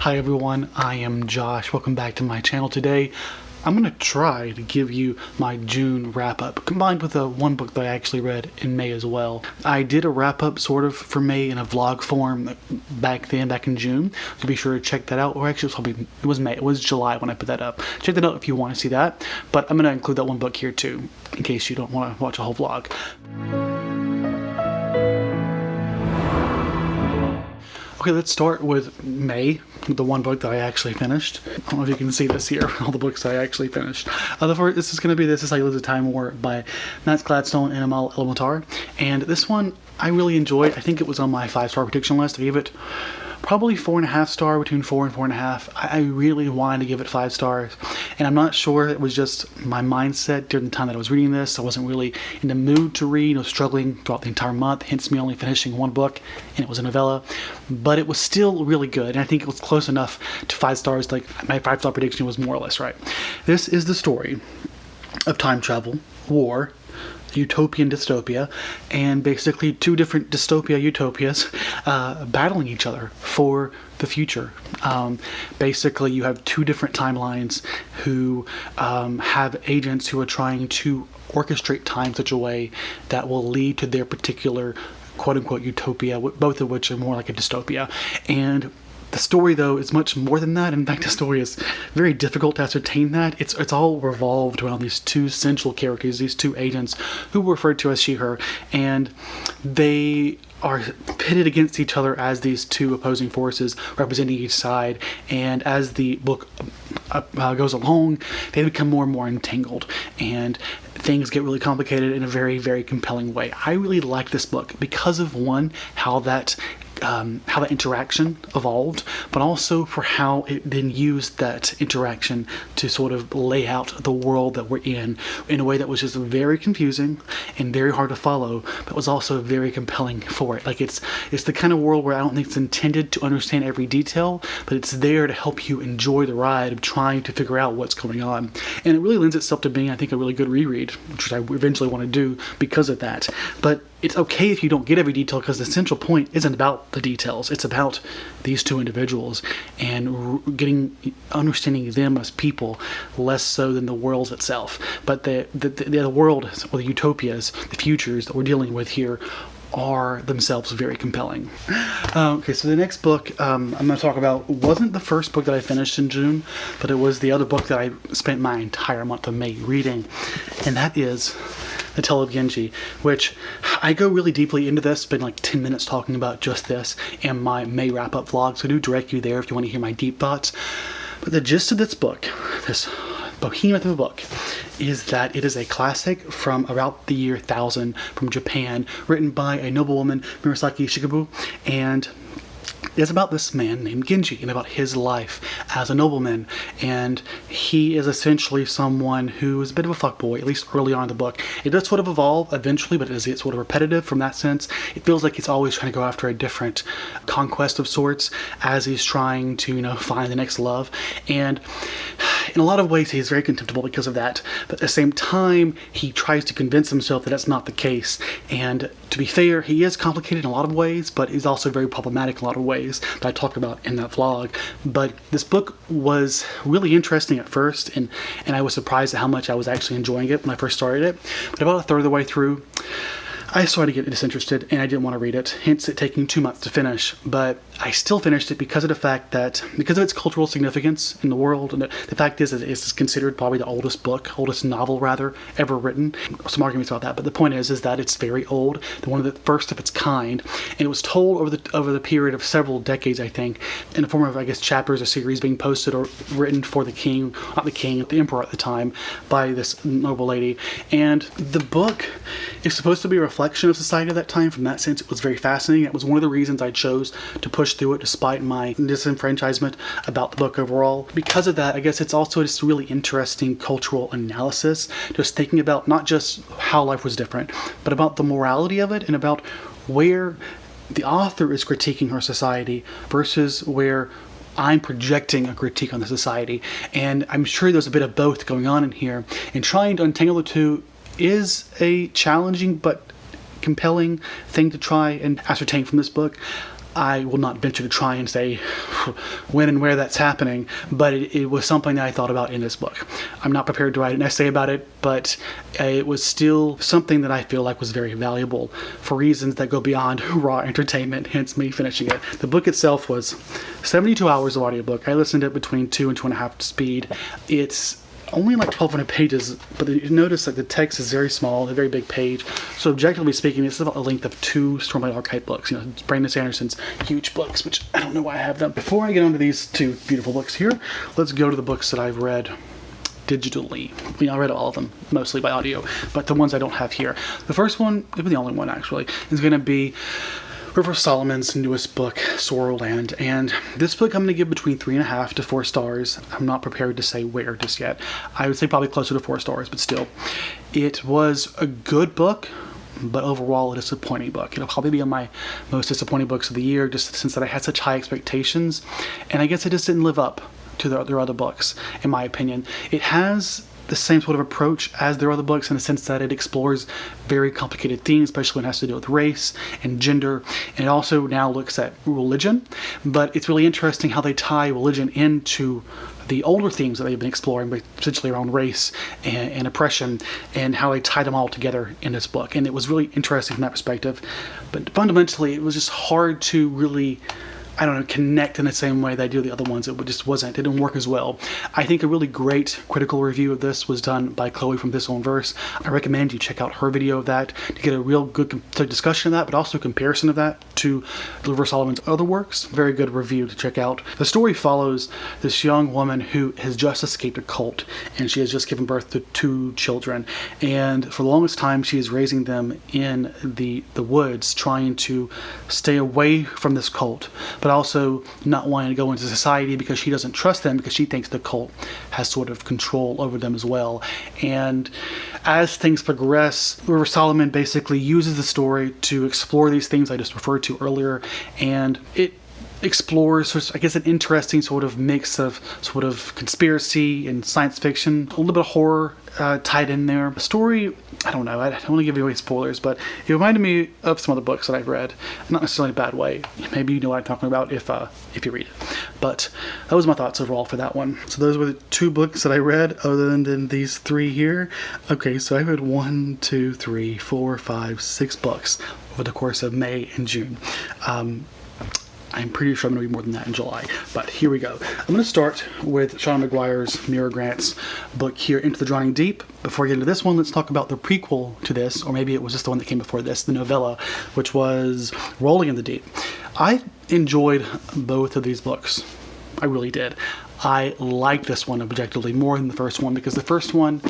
Hi everyone, I am Josh. Welcome back to my channel. Today I'm going to try to give you my June wrap-up, combined with one book that I actually read in May as well. I did a wrap-up sort of for May in a vlog form back in June, so be sure to check that out. Or actually it was May, it was July when I put that up. Check that out if you want to see that, but I'm going to include that one book here too, in case you don't want to watch a whole vlog. Okay, let's start with May, the one book that I actually finished. I don't know if you can see this here, all the books I actually finished. The first, this is How You Lose the Time War by Matt Gladstone and Amal Elmatar. And this one I really enjoyed. I think it was on my 5-star prediction list. I gave it probably 4.5 stars, between 4 and 4.5. I really wanted to give it 5 stars, and I'm not sure it was just my mindset during the time that I was reading this. I wasn't really in the mood to read. I was struggling throughout the entire month, hence me only finishing one book, and it was a novella, but it was still really good, and I think it was close enough to 5 stars. Like, my 5-star prediction was more or less right. This is the story of time travel, war, utopian dystopia, and basically two different utopias battling each other for the future. Basically, you have two different timelines who have agents who are trying to orchestrate time in such a way that will lead to their particular quote-unquote utopia, both of which are more like a dystopia. And the story, though, is much more than that. In fact, the story is very difficult to ascertain that. It's all revolved around these two central characters, these two agents, who were referred to as she, her, and they are pitted against each other as these two opposing forces representing each side. And as the book goes along, they become more and more entangled, and things get really complicated in a very, very compelling way. I really like this book because of, one, how that interaction evolved, but also for how it then used that interaction to sort of lay out the world that we're in a way that was just very confusing and very hard to follow, but was also very compelling for it. Like, it's the kind of world where I don't think it's intended to understand every detail, but it's there to help you enjoy the ride of trying to figure out what's going on. And it really lends itself to being, I think, a really good reread, which I eventually want to do because of that. But it's okay if you don't get every detail, because the central point isn't about the details. It's about these two individuals and understanding them as people, less so than the world itself. But the world, or the utopias, the futures that we're dealing with here, are themselves very compelling. Okay, so the next book I'm going to talk about wasn't the first book that I finished in June, but it was the other book that I spent my entire month of May reading, and that is The Tale of Genji, which I go really deeply into this, spend like 10 minutes talking about just this in my May wrap-up vlog, so do direct you there if you want to hear my deep thoughts. But the gist of this book, this behemoth of a book, is that it is a classic from about the year 1000 from Japan, written by a noblewoman, Murasaki Shikibu, and it's about this man named Genji and about his life as a nobleman. And he is essentially someone who is a bit of a fuckboy, at least early on in the book. It does sort of evolve eventually, but it gets sort of repetitive from that sense. It feels like he's always trying to go after a different conquest of sorts as he's trying to, find the next love. And in a lot of ways, he's very contemptible because of that. But at the same time, he tries to convince himself that that's not the case. And to be fair, he is complicated in a lot of ways, but he's also very problematic in a lot of ways that I talked about in that vlog. But this book was really interesting at first, and I was surprised at how much I was actually enjoying it when I first started it. But about a third of the way through, I started to get disinterested, and I didn't want to read it, hence it taking 2 months to finish. But I still finished it because of the fact that, because of its cultural significance in the world, and the fact is that it's considered probably the oldest novel ever written. Some arguments about that, but the point is that it's very old, one of the first of its kind, and it was told over the period of several decades, I think, in the form of, I guess, chapters or series being posted or written for the king, not the king, the emperor at the time, by this noble lady. And the book is supposed to be a reflection of society at that time. From that sense, it was very fascinating. It was one of the reasons I chose to push through it despite my disenfranchisement about the book overall. Because of that, I guess it's also just really interesting cultural analysis, just thinking about not just how life was different, but about the morality of it, and about where the author is critiquing her society versus where I'm projecting a critique on the society. And I'm sure there's a bit of both going on in here, and trying to untangle the two is a challenging but compelling thing to try and ascertain from this book. I will not venture to try and say when and where that's happening, but it was something that I thought about in this book. I'm not prepared to write an essay about it, but it was still something that I feel like was very valuable for reasons that go beyond raw entertainment, hence me finishing it. The book itself was 72 hours of audiobook. I listened to it between 2 and 2.5 speed. It's only like 1,200 pages, but you notice that the text is very small, a very big page. So objectively speaking, it's about the length of 2 Stormlight Archive books. You know, Brandon Sanderson's huge books, which I don't know why I have them. Before I get onto these 2 beautiful books here, let's go to the books that I've read digitally. I read all of them, mostly by audio, but the ones I don't have here. The first one, maybe the only one actually, is going to be River Solomon's newest book, Sorrowland, and this book I'm going to give between 3.5 to 4 stars. I'm not prepared to say where just yet. I would say probably closer to 4 stars, but still. It was a good book, but overall a disappointing book. It'll probably be on my most disappointing books of the year, just since that I had such high expectations, and I guess it just didn't live up to their other books, in my opinion. It has the same sort of approach as their other books in the sense that it explores very complicated themes, especially when it has to do with race and gender, and it also now looks at religion. But it's really interesting how they tie religion into the older themes that they've been exploring, essentially around race and oppression, and how they tie them all together in this book. And it was really interesting from that perspective. But fundamentally, it was just hard to really, I don't know, connect in the same way that I do the other ones. It just wasn't. It didn't work as well. I think a really great critical review of this was done by Chloe from This Own Verse. I recommend you check out her video of that to get a real good discussion of that, but also a comparison of that to River Solomon's other works. Very good review to check out. The story follows this young woman who has just escaped a cult, and she has just given birth to 2 children. And for the longest time, she is raising them in the woods, trying to stay away from this cult, but also not wanting to go into society because she doesn't trust them, because she thinks the cult has sort of control over them as well. And as things progress, River Solomon basically uses the story to explore these things I just referred to earlier, and it explores, I guess, an interesting sort of mix of sort of conspiracy and science fiction, a little bit of horror tied in there. The story, I don't know, I don't want to give you away spoilers, but it reminded me of some other books that I've read. Not necessarily in a bad way. Maybe you know what I'm talking about if you read it. But that was my thoughts overall for that one. So those were the 2 books that I read, other than these 3 here. Okay, so I read 1, 2, 3, 4, 5, 6 books over the course of May and June. I'm pretty sure I'm going to read more than that in July, but here we go. I'm going to start with Sean McGuire's, Mira Grant's book here, Into the Drowning Deep. Before I get into this one, let's talk about the prequel to this, or maybe it was just the one that came before this, the novella, which was Rolling in the Deep. I enjoyed both of these books. I really did. I like this one objectively more than the first one, because the first one,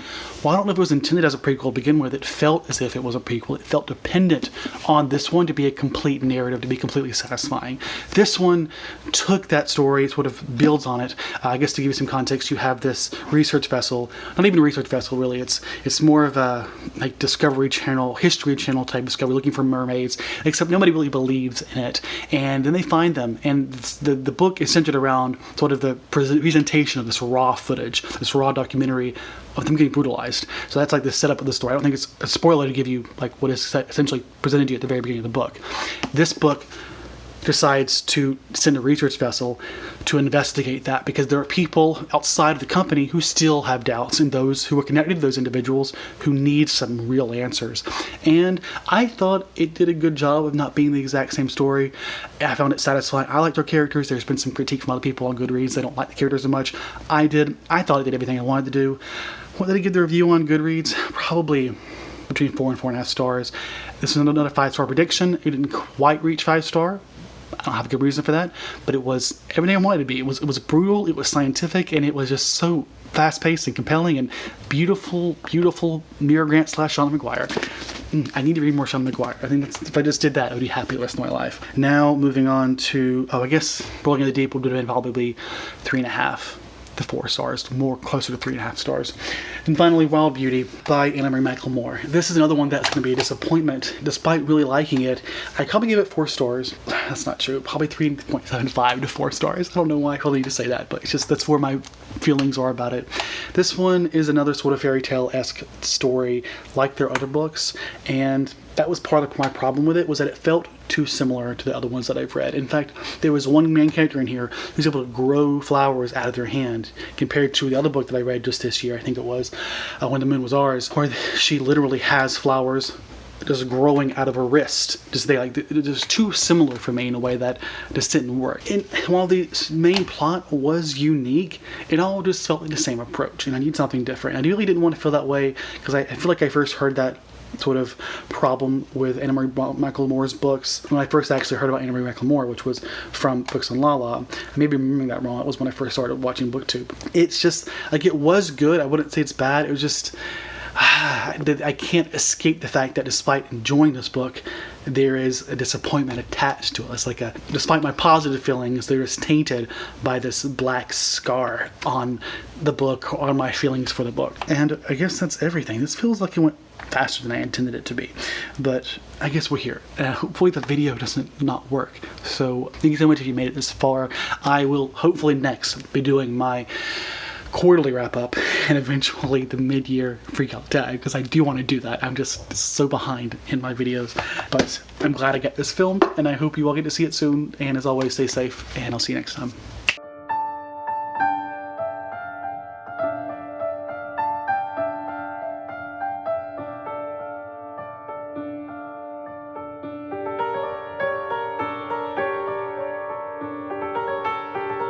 while I don't know if it was intended as a prequel to begin with, it felt as if it was a prequel. It felt dependent on this one to be a complete narrative, to be completely satisfying. This one took that story, sort of builds on it. I guess to give you some context, you have this research vessel, not even a research vessel really, it's more of a like Discovery Channel, History Channel type Discovery, looking for mermaids, except nobody really believes in it. And then they find them, and the book is centered around sort of the presentation of this raw footage, this raw documentary of them getting brutalized. So that's like the setup of the story. I don't think it's a spoiler to give you like what is essentially presented to you at the very beginning of the book. This book decides to send a research vessel to investigate that, because there are people outside of the company who still have doubts, and those who are connected to those individuals who need some real answers. And I thought it did a good job of not being the exact same story. I found it satisfying. I liked their characters. There's been some critique from other people on Goodreads. They don't like the characters as much. I did. I thought it did everything I wanted to do. What did I give the review on Goodreads? Probably between 4 and 4.5 stars. This is another 5-star prediction. It didn't quite reach 5-star. I don't have a good reason for that, but it was everything I wanted it to be. It was brutal, it was scientific, and it was just so fast-paced and compelling and beautiful, beautiful Mira Grant / Sean McGuire. I need to read more Sean McGuire. I think if I just did that, I would be happy the rest of my life. Now, moving on to, I guess Rolling in the Deep would have been probably 3.5 to 4 stars, more closer to 3.5 stars. And finally, Wild Beauty by Anna Marie Michael Moore. This is another one that's going to be a disappointment. Despite really liking it, I'd probably give it 4 stars. That's not true. Probably 3.75 to 4 stars. I don't know why I probably need to say that, but it's just that's where my feelings are about it. This one is another sort of fairy tale-esque story like their other books, and that was part of my problem with it, was that it felt too similar to the other ones that I've read. In fact, there was one main character in here who's able to grow flowers out of their hand, compared to the other book that I read just this year, I think it was, When the Moon Was Ours, where she literally has flowers just growing out of her wrist. It was too similar for me in a way that just didn't work. And while the main plot was unique, it all just felt like the same approach, and I need something different. I really didn't want to feel that way, because I feel like I first heard that sort of problem with Anna Marie McLemore's books when I first actually heard about Anna Marie McLemore, which was from Books on Lala. I may be remembering that wrong. It was when I first started watching BookTube. It's just, like, it was good. I wouldn't say it's bad. It was just, I can't escape the fact that despite enjoying this book, there is a disappointment attached to it. It's like despite my positive feelings, they're just tainted by this black scar on the book, on my feelings for the book. And I guess that's everything. This feels like it went faster than I intended it to be, but I guess we're here. Hopefully the video doesn't not work. So thank you so much if you made it this far. I will hopefully next be doing my quarterly wrap up and eventually the mid-year freakout tag, because I do want to do that. I'm just so behind in my videos, but I'm glad I got this filmed, and I hope you all get to see it soon. And as always, stay safe, and I'll see you next time.